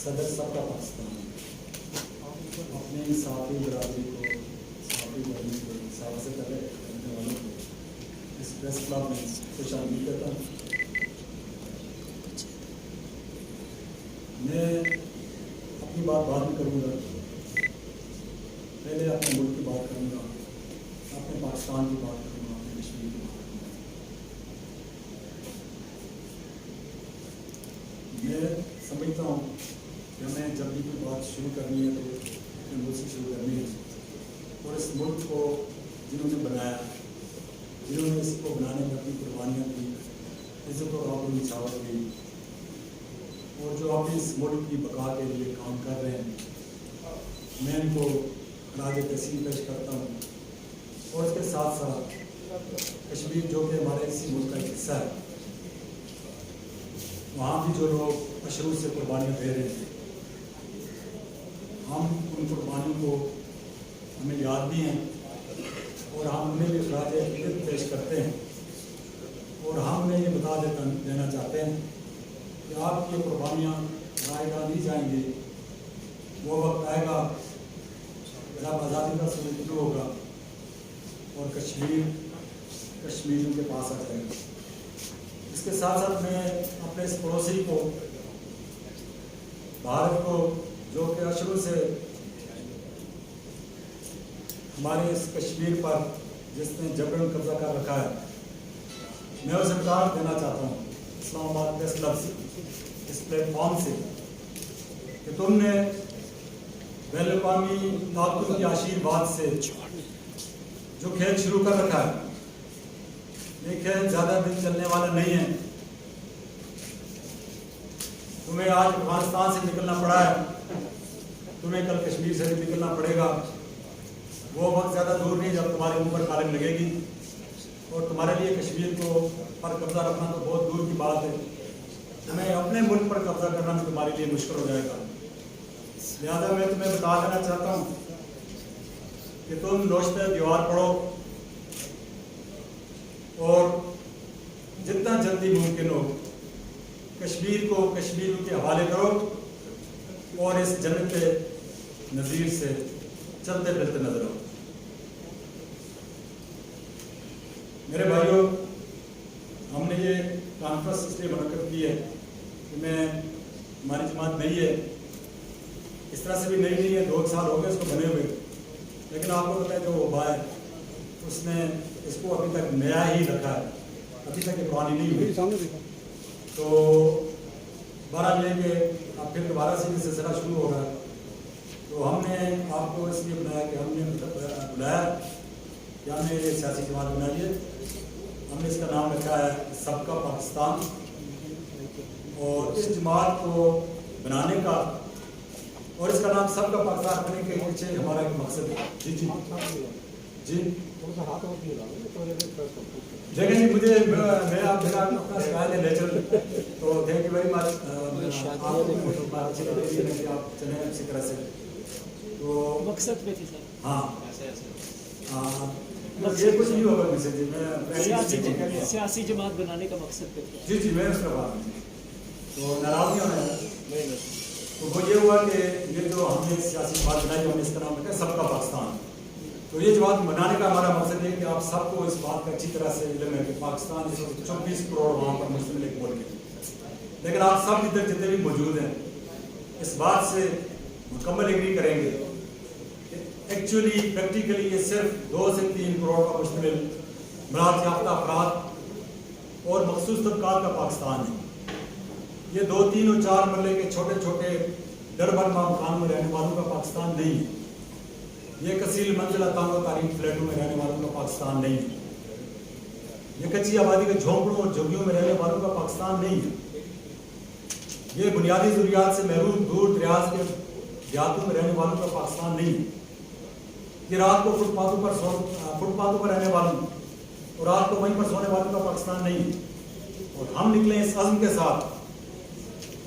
صدر سب کا پاکستان اپنے صحافی برادری کو، صحافی برادری کو، صحافت سے کرنے والوں کو اس پریس کلب میں خوش آمدید کرتا ہوں۔ میں اپنی بات بعد میں کروں گا، پہلے اپنے ملک کی بات کروں گا، اپنے پاکستان کی بات کروں گا، اپنے کشمیر کی بات کروں گا۔ میں سمجھتا ہوں کہ ہمیں جب بھی کوئی بات شروع کرنی ہے تو اپنے ملک سے شروع کرنی ہے، اور اس ملک کو جنہوں نے بنایا، جنہوں نے اس کو بنانے میں اپنی قربانیاں دی، عزت و آبرو نچھاور دی، اور جو اپنی اس ملک کی بقا کے لیے کام کر رہے ہیں، میں ان کو خراج تحسین پیش کرتا ہوں۔ اور اس کے ساتھ ساتھ کشمیر جو کہ ہمارے اسی ملک کا ایک حصہ ہے، وہاں بھی جو لوگ اشرو سے قربانیاں دے رہے ہیں، ہم ان قربانیوں کو ہمیں یاد بھی ہیں، اور ہم انہیں بھی خراج عقیدت پیش کرتے ہیں، اور ہم انہیں یہ بتا دینا چاہتے ہیں کہ آپ کی قربانیاں ضائع نہیں جائیں گی۔ وہ وقت آئے گا جب آزادی کا سلسلہ شروع ہوگا اور کشمیریوں کے پاس آ جائے گا۔ اس کے ساتھ ساتھ میں اپنے اس پڑوسی کو، بھارت کو، جو کہ اشرو سے ہمارے اس کشمیر پر جس نے جبرن قبضہ کر رکھا ہے، میں اسے بتا دینا چاہتا ہوں اسلام آباد پریس کلب سے، اس پلیٹ فارم سے، کہ تم نے بین الاقوامی طاقتوں کی آشیرواد سے جو کھیل شروع کر رکھا ہے، یہ کھیل زیادہ دن چلنے والا نہیں ہے۔ تمہیں آج افغانستان سے نکلنا پڑا ہے، تمہیں کل کشمیر سے بھی نکلنا پڑے گا۔ وہ وقت زیادہ دور نہیں جب تمہارے منہ پر قالین لگے گی، اور تمہارے لیے کشمیر کو پر قبضہ رکھنا تو بہت دور کی بات ہے، تمہیں اپنے ملک پر قبضہ کرنا بھی تمہارے لیے مشکل ہو جائے گا۔ لہٰذا میں تمہیں بتا دینا چاہتا ہوں کہ تم نوشتہ دیوار پڑھو، اور جتنا جلدی ممکن ہو کشمیر کو کشمیریوں کے حوالے کرو، اور اس جنت نظیر سے چلتے پھرتے نظر آؤ۔ میرے بھائیوں، ہم نے یہ کانفرنس اس لیے منعقد کی ہے کہ ہماری جماعت نئی ہے، اس طرح سے بھی نئی نہیں ہے، 2 سال ہو گئے اس کو بنے ہوئے، لیکن آپ کو پتہ ہے جو وبا ہے اس نے اس کو ابھی تک نیا ہی رکھا ہے، ابھی تک یہ پرانی نہیں ہوئی۔ تو بہرحال یہ کہ اب پھر دوبارہ سے یہ سلسلہ شروع ہو رہا ہے، تو ہم نے آپ کو اس لیے بنایا کہ ہم نے بلایا کہ ہم نے یہ سیاسی جماعت بنائی ہے، ہم نے اس کا نام رکھا ہے سب کا پاکستان۔ اور اس جماعت کو بنانے کا اور اس کا نام سب کا پاکستان رکھنے کے پیچھے ہمارا ایک مقصد ہے۔ جی دیکھیں جی، مجھے میں آپ میرا اپنا شکایت ہے نیچرل، تو تھینک یو ویری مچ، آپ چلیں اسی طرح سے۔ تو مقصد پہ تھی سر، ہاں یہ کچھ نہیں ہوگا مجھ سے جی، میں سیاسی جماعت بنانے کا مقصد پہ جی میں اس کا بات تو ناراض نہیں ہونا۔ تو وہ یہ ہوا کہ یہ جو ہم نے سیاسی جماعت بنائی، ہم نے اس کا نام رکھا سب کا پاکستان۔ تو یہ جماعت بنانے کا ہمارا مقصد ہے کہ آپ سب کو اس بات کا اچھی طرح سے علم ہے کہ پاکستان 24 کروڑ وہاں پر مسلم ایک ملک ہے، لیکن آپ سب ادھر جتنے بھی موجود ہیں اس بات سے مکمل ایگری کریں گے کہ ایکچولی پریکٹیکلی یہ صرف 2 سے 3 کروڑ کا مشتمل مراعات یافتہ افراد اور مخصوص طبقات کا پاکستان ہے۔ یہ 2، 3 اور 4 محلے کے چھوٹے چھوٹے ڈربن مکانوں میں رہنے والوں کا پاکستان نہیں ہے۔ یہ کثیر منزلہ تانگ و تاریخ فلیٹوں میں رہنے والوں کا پاکستان نہیں ہے۔ یہ کچی آبادی کے جھونپڑوں اور جھگیوں میں رہنے والوں کا پاکستان نہیں ہے۔ یہ بنیادی ضروریات سے محروم دور دراز کے دیہاتوں میں رہنے والوں کا پاکستان نہیں ہے۔ یہ رات کو فٹ پاتھوں پر رہنے والوں اور رات کو وہیں پر سونے والوں کا پاکستان نہیں ہے۔ اور ہم نکلے اس عزم کے ساتھ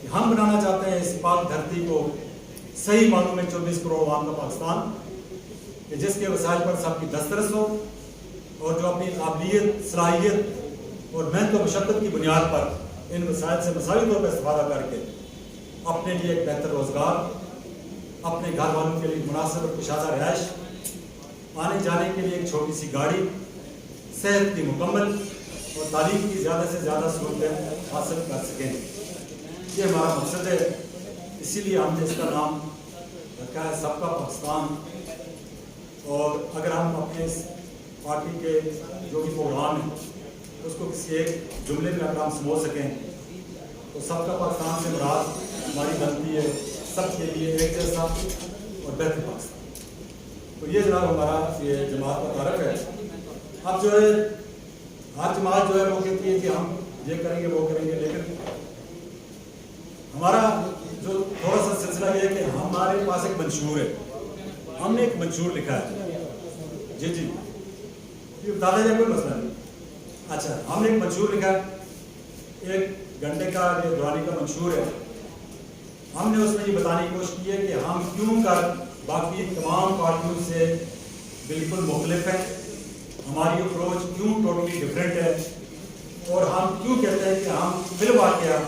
کہ ہم بنانا چاہتے ہیں اس پاک دھرتی کو صحیح معنوں میں 24 کروڑ عوام کا پاکستان، کہ جس کے وسائل پر سب کی دسترس ہو، اور جو اپنی قابلیت، صلاحیت اور محنت و مشقت کی بنیاد پر ان وسائل سے مساوی طور پر استفادہ کر کے اپنے لیے ایک بہتر روزگار، اپنے گھر والوں کے لیے مناسب اور کشادہ رہائش، آنے جانے کے لیے ایک چھوٹی سی گاڑی، صحت کی مکمل اور تعلیم کی زیادہ سے زیادہ سہولتیں حاصل کر سکیں۔ یہ ہمارا مقصد ہے، اسی لیے ہم نے اس کا نام رکھا ہے سب کا پاکستان۔ اور اگر ہم اپنے اس پارٹی کے جو بھی پروگرام ہیں اس کو کسی ایک جملے میں اگر ہم سمجھ سکیں تو سب کا پاکستان سے مراد ہماری بنتی ہے سب کے لیے ایک جیسا اور بہتر پاکستان۔ تو یہ جناب ہمارا یہ جماعت کا تعارف ہے۔ اب جو ہے ہر جماعت جو ہے وہ کہتی ہے کہ ہم یہ کریں گے وہ کریں گے، لیکن ہمارا جو تھوڑا سا سلسلہ یہ ہے کہ ہمارے پاس ایک منشور ہے، ہم نے ایک منشور لکھا ہے۔ جی یہ بتا دیں جائے، کوئی مسئلہ نہیں۔ اچھا، ہم نے ایک منشور لکھا ہے، 1 گھنٹے کا یہ دورانی کا منشور ہے۔ ہم نے اس میں یہ بتانے کی کوشش کی ہے کہ ہم کیوں کر باقی تمام پارٹیوں سے بالکل مختلف ہیں، ہماری اپروچ کیوں ٹوٹلی ڈفرینٹ ہے، اور ہم کیوں کہتے ہیں کہ ہم فی الواقعہ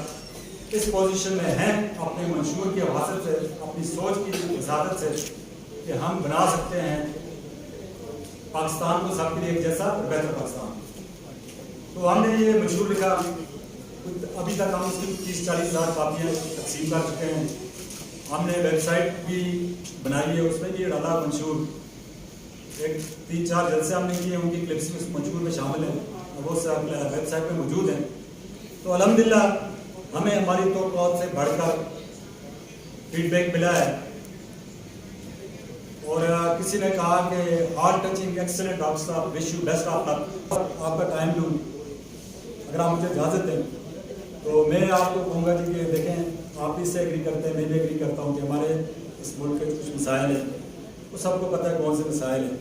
اس پوزیشن میں ہیں اپنے منشور کی حفاظت سے، اپنی سوچ کی وضاحت سے، کہ ہم بنا سکتے ہیں پاکستان کو سب کے لیے ایک جیسا اور بہتر پاکستان۔ تو ہم نے یہ منشور لکھا، ابھی تک ہم اس کی 30-40 ہزار کاپیاں تقسیم کر چکے ہیں۔ ہم نے ویب سائٹ بھی بنائی ہے، اس میں یہ ڈالا منشور، ایک 3-4 جلسے ہم نے کیے، ان کی کلپس اس منشور میں شامل ہیں اور وہ سب ویب سائٹ پہ موجود ہیں۔ تو الحمدللہ ہمیں ہماری توقعات سے بڑھ کر فیڈ بیک ملا ہے، اور کسی نے کہا کہ ہارٹ ٹچنگ ایکسلنٹ ڈاکٹر صاحب، وش یو بیسٹ آف لک۔ آپ کا ٹائم لوں، اگر آپ مجھے اجازت دیں تو میں آپ کو کہوں گا جی کہ دیکھیں، آپ اس سے ایگری کرتے ہیں، میں بھی ایگری کرتا ہوں کہ ہمارے اس ملک کے کچھ مسائل ہیں، وہ سب کو پتہ ہے کون سے مسائل ہیں۔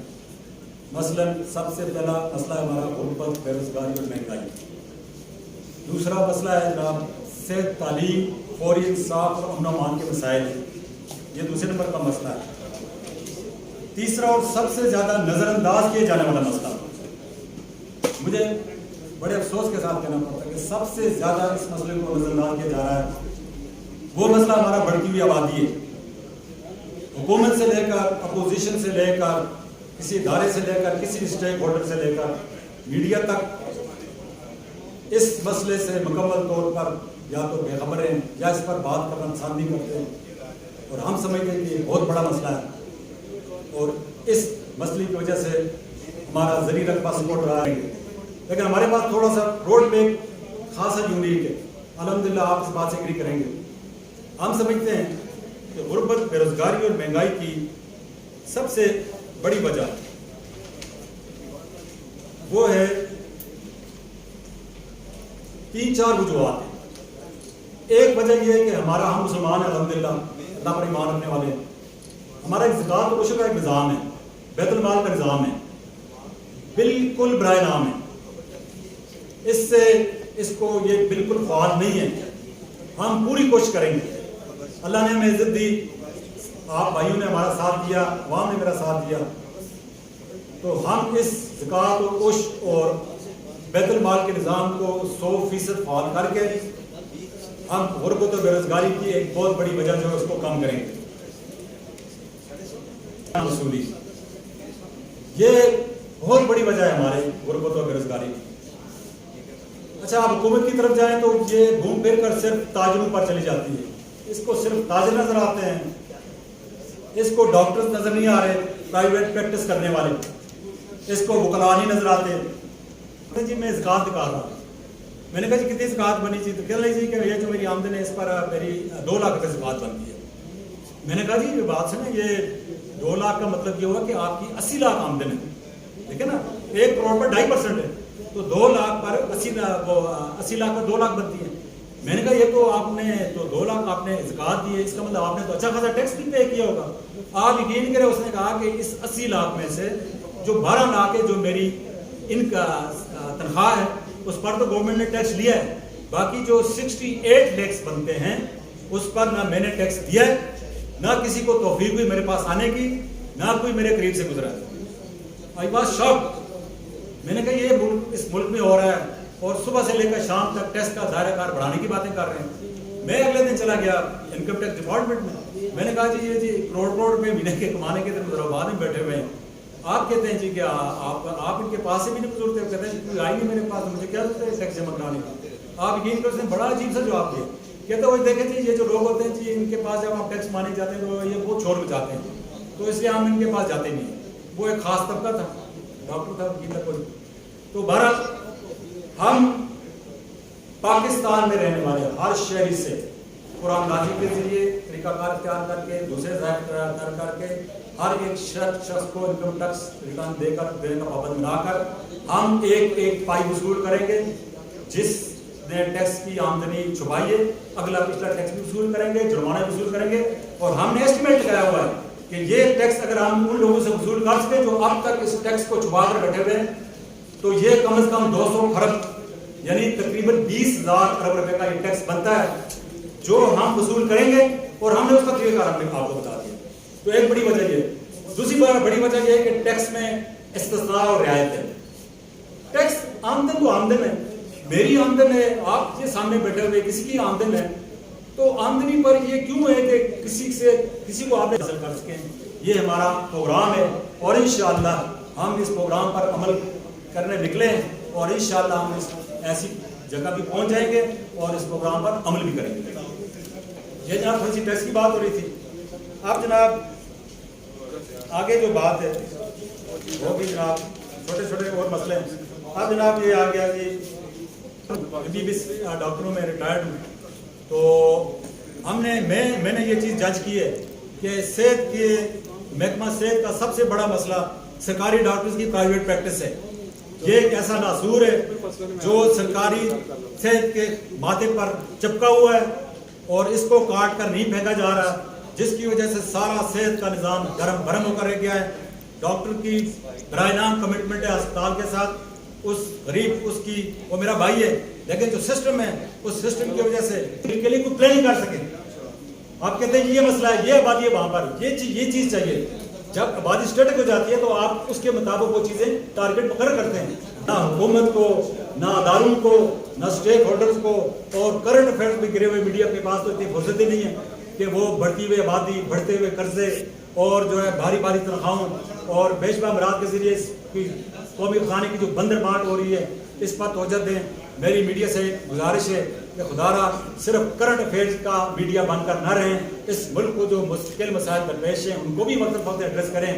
مثلاً سب سے پہلا مسئلہ ہے ہمارا غربت، بے روزگاری اور مہنگائی۔ دوسرا مسئلہ ہے جناب صحت، تعلیم، فوری انصاف اور امن و امان کے مسائل ہیں، یہ دوسرے نمبر کا مسئلہ ہے۔ تیسرا اور سب سے زیادہ نظر انداز کیے جانے والا مسئلہ، مجھے بڑے افسوس کے ساتھ کہنا پڑتا ہے کہ سب سے زیادہ اس مسئلے کو نظر انداز کیا جا رہا ہے، وہ مسئلہ ہمارا بڑھتی ہوئی آبادی ہے۔ حکومت سے لے کر، اپوزیشن سے لے کر، کسی ادارے سے لے کر، کسی اسٹیک ہولڈر سے لے کر میڈیا تک اس مسئلے سے مکمل طور پر یا تو بے خبر ہیں یا اس پر بات کرنا پسند نہیں کرتے ہیں، اور ہم سمجھتے ہیں کہ یہ بہت بڑا مسئلہ ہے، اور اس مسئلے کی وجہ سے ہمارا ذریعہ رقبہ سپورٹ رہا ہے۔ لیکن ہمارے پاس تھوڑا سا روڈ میپ خاصا یونیک ہے، الحمدللہ آپ اس بات سے ایگری کریں گے۔ ہم سمجھتے ہیں کہ غربت، بے روزگاری اور مہنگائی کی سب سے بڑی وجہ وہ ہے 3-4 وجوہات ہیں۔ ایک وجہ یہ ہے کہ ہمارا، ہم مسلمان ہیں الحمدللہ، اللہ پر ایمان رکھنے والے ہیں، ہمارا ایک زکوٰۃ اور عشر کا ایک نظام ہے، بیت المال کا نظام ہے، بالکل برائے نام ہے۔ اس کو یہ بالکل فعال نہیں ہے۔ ہم پوری کوشش کریں گے، اللہ نے ہمیں عزت دی، آپ بھائیوں نے ہمارا ساتھ دیا، عوام نے میرا ساتھ دیا، تو ہم اس زکوٰۃ اور عشر اور بیت المال کے نظام کو 100% فعال کر کے ہم غربت اور بے روزگاری کی ایک بہت بڑی وجہ جو ہے اس کو کم کریں گے۔ وصولی یہ بہت بڑی وجہ ہے ہمارے غربت اور بے روزگاری کی۔ اچھا، آپ حکومت کی طرف جائیں تو یہ گھوم پھر کر صرف تاجروں پر چلی جاتی ہے، اس کو صرف تاجر نظر آتے ہیں، اس کو ڈاکٹرز نظر نہیں آ رہے، پرائیویٹ پریکٹس کرنے والے، اس کو وکلاء نہیں نظر آتے۔ جی میں زکوٰۃ دکھا رہا، میں نے کہا جی کتنی زکوٰۃ بنی چاہیے، تو کہہ رہے جی کہ یہ جو میری آمدن ہے اس پر میری 2 لاکھ روپے زکوٰۃ بنتی ہے۔ میں نے کہا جی یہ بات سنیں، یہ 2 لاکھ کا مطلب یہ ہوا کہ آپ کی 80 لاکھ آمدن ہے، ٹھیک ہے نا، 1 کروڑ پر 2.5% ہے، تو 2 لاکھ پر 80 لاکھ پر 2 لاکھ بنتی ہے۔ میں نے کہا یہ تو آپ نے تو 2 لاکھ آپ نے زکوٰۃ دی ہے، اس کا مطلب آپ نے تو اچھا خاصا ٹیکس بھی پے کیا ہوگا۔ آپ یقین کریں، اس نے کہا کہ اس 80 لاکھ میں سے جو 12 لاکھ ہے جو میری ان کا تنخواہ ہے اس پر تو گورنمنٹ نے ٹیکس لیا ہے، باقی جو 68 لیکس بنتے ہیں اس پر نہ میں نے ٹیکس دیا ہے، نہ کسی کو توفیق ہوئی میرے پاس آنے کی، نہ کوئی میرے قریب سے گزرا ہے۔ I was shocked. میں نے کہا یہ ملک اس ملک میں ہو رہا ہے، اور صبح سے لے کر شام تک ٹیکس کا دائرہ کار بڑھانے کی باتیں کر رہے ہیں۔ میں اگلے دن چلا گیا انکم ٹیکس ڈپارٹمنٹ میں، میں نے کہا جی یہ جی کروڑ روپے مہینے کے کمانے کے مظاہرات میں بیٹھے ہوئے ہیں، آپ کہتے ہیں جی کہ آپ ان کے پاس سے بھی نہیں گزرتے ہو، کہتے ہیں کوئی آئی نہیں میرے پاس، مجھے کیا ضرورت ہے ٹیکس جمع کرانے کا؟ آپ یقین کرتے ہیں بڑا عجیب سا جواب دیا، کہتے وہ دیکھیں جی یہ جو لوگ ہوتے ہیں جی ان کے پاس جب آپ ٹیکس مانے جاتے ہیں تو یہ بہت شور مچاتے ہیں، تو اس لیے ہم ان کے پاس جاتے نہیں ہیں۔ وہ ایک خاص طبقہ تھا، ڈاکٹر تھا، وکیل تھا کوئی۔ تو بہرحال ہم پاکستان میں رہنے والے ہر شہری سے قرآن نازل کے ذریعے طریقہ کار اختیار کر کے، دوسرے ذائقہ کر کے، ہر ایک شخص کو انکم ٹیکس ریٹرن دینے کا پابند بنا کر ہم ایک پائی وصول کریں گے۔ جس نے ٹیکس کی آمدنی چھپائی ہے اگلا پچھلا ٹیکس بھی وصول کریں گے، جرمانہ وصول کریں گے، اور ہم نے ایسٹیمیٹ لگایا ہوا ہے کہ یہ ٹیکس اگر ہم ان لوگوں سے وصول کر سکیں جو اب تک اس ٹیکس کو چھپا کر بیٹھے ہوئے ہیں تو یہ کم از کم 200 ارب یعنی تقریباً 20,000 ارب روپے کا یہ ٹیکس بنتا ہے جو ہم وصول کریں گے، اور ہم نے اس کا طریقہ کار آپ کو بتا دیا۔ تو ایک بڑی وجہ یہ، دوسری بڑی وجہ یہ ہے کہ ٹیکس میں استثناء اور رعایت ہے۔ ٹیکس آمدن تو آمدن ہے، میری آمدن ہے، آپ کے سامنے بیٹھے ہوئے کسی کی آمدن ہے، تو آمدنی پر یہ کیوں ہے کہ کسی کو آپ نے حاصل کر سکیں؟ یہ ہمارا پروگرام ہے، اور انشاءاللہ ہم اس پروگرام پر عمل کرنے نکلے ہیں، اور انشاءاللہ ہم اس ایسی جگہ بھی پہنچ جائیں گے اور اس پروگرام پر عمل بھی کریں گے۔ یہ جناب تھوڑی سی ٹیکس کی بات ہو رہی تھی۔ اب جناب آگے جو بات ہے وہ بھی جناب چھوٹے چھوٹے اور مسئلے ہیں۔ اب جناب یہ آ گیا جی ڈاکٹروں میں ریٹائرڈ ہوں، تو ہم نے میں نے یہ چیز جج کی ہے کہ صحت کے محکمہ صحت کا سب سے بڑا مسئلہ سرکاری ڈاکٹرز کی پرائیویٹ پریکٹس ہے۔ یہ ایک ایسا ناسور ہے جو سرکاری صحت کے ماتھے پر چپکا ہوا ہے اور اس کو کاٹ کر نہیں پھینکا جا رہا، جس کی وجہ سے سارا صحت کا نظام گرم بھرم ہو کر رہ گیا ہے۔ ڈاکٹر کی برائے نام کمٹمنٹ ہے اسپتال کے ساتھ، اس غریب اس کی وہ میرا بھائی ہے، لیکن جو سسٹم ہے اس سسٹم کی وجہ سے کے لیے کوئی پلان نہیں کر سکے۔ آپ کہتے ہیں یہ مسئلہ ہے، یہ آبادی ہے وہاں پر، یہ چیز چاہیے۔ جب آبادی اسٹیٹک ہو جاتی ہے تو آپ اس کے مطابق وہ چیزیں ٹارگٹ مقرر کرتے ہیں۔ نہ حکومت کو، نہ اداروں کو، نہ اسٹیک ہولڈرز کو، اور کرنٹ افیئرز میں گرے ہوئے میڈیا کے پاس تو اتنی فرصت ہی نہیں ہے کہ وہ بڑھتی ہوئی آبادی، بڑھتے ہوئے قرضے، اور جو ہے بھاری بھاری تنخواہوں اور بیش بہا امراض کے ذریعے قومی خزانے کی جو بندر بانٹ ہو رہی ہے اس پر توجہ دیں۔ میری میڈیا سے گزارش ہے کہ خدا را صرف کرنٹ افیئرز کا میڈیا بن کر نہ رہیں، اس ملک کو جو مستقل مسائل درپیش ہیں ان کو بھی وقت وقت ایڈریس کریں۔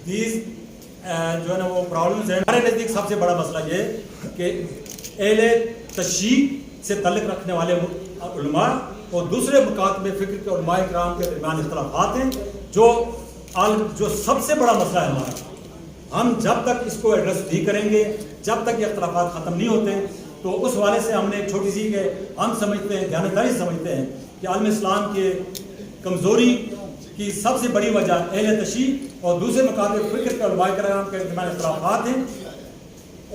جو ہے نا وہ پرابلمز ہیں۔ ہمارے نزدیک سب سے بڑا مسئلہ یہ کہ اہل تشیع سے تعلق رکھنے والے علماء اور دوسرے مکاتب فکر کے علماء کرام کے درمیان اختلافات ہیں، جو سب سے بڑا مسئلہ ہے ہمارا۔ ہم جب تک اس کو ایڈریس نہیں کریں گے، جب تک یہ اختلافات ختم نہیں ہوتے، تو اس والے سے ہم نے ایک چھوٹی سی کہ ہم سمجھتے ہیں، دیانتداری سمجھتے ہیں کہ عالم اسلام کے کمزوری کی سب سے بڑی وجہ اہل تشیع اور دوسرے مکاتب فکر کے علماء کرام کے درمیان اختلافات ہیں،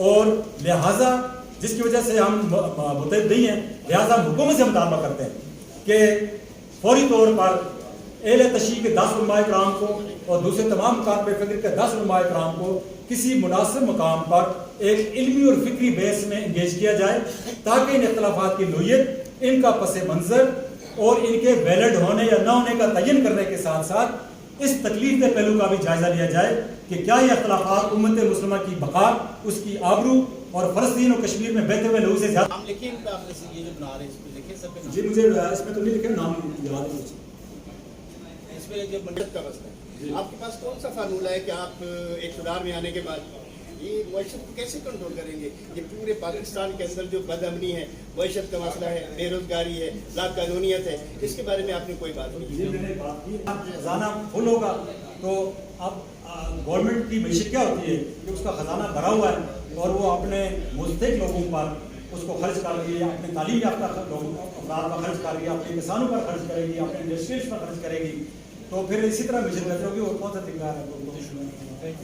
اور لہٰذا جس کی وجہ سے ہم متحد نہیں ہیں، لہٰذا ہم حکومت سے مطالبہ کرتے ہیں کہ فوری طور پر اہل تشیع کے 10 علماء کرام کو اور دوسرے تمام مکاتب فکر کے 10 علماء کرام کو کسی مناسب مقام پر ایک علمی اور فکری بیس میں انگیج کیا جائے، تاکہ ان اختلافات کی نوعیت، ان کا پس منظر اور ان کے ویلڈ ہونے یا نہ ہونے کا تعین کرنے کے ساتھ ساتھ اس تکلیف کے پہلو کا بھی جائزہ لیا جائے کہ کیا یہ اختلافات امت مسلمہ کی بقا، اس کی آبرو اور فلسطین اور کشمیر میں بہتے ہوئے لوگوں سے زیادہ۔ جی مجھے اس میں تو نہیں لکھے، نام یاد ہے اس میں جو منڈت کا مسئلہ ہے، آپ کے پاس کون سا فارمولہ ہے کہ آپ اقتدار میں آنے کے بعد یہ معیشت کو کیسے کنٹرول کریں گے؟ یہ پورے پاکستان کے اندر جو بد امنی ہے، معیشت کا مسئلہ ہے، بے روزگاری ہے، لا قانونیت ہے، اس کے بارے میں آپ نے کوئی بات نہیں کی؟ میں نے بات کی، خزانہ فل ہوگا تو اب گورنمنٹ کی معیشت کیا ہوتی ہے کہ اس کا خزانہ بھرا ہوا ہے اور وہ اپنے مستحق لوگوں پر اس کو خرچ کر رہی ہے، اپنے تعلیم یافتہ افراد پر خرچ کر رہی ہے، اپنے کسانوں پر خرچ کرے گی، اپنے انڈسٹریز پر خرچ کرے گی، تو پھر اسی طرح معیشت بہتر ہوگی۔ اور کون سا طریقہ ہے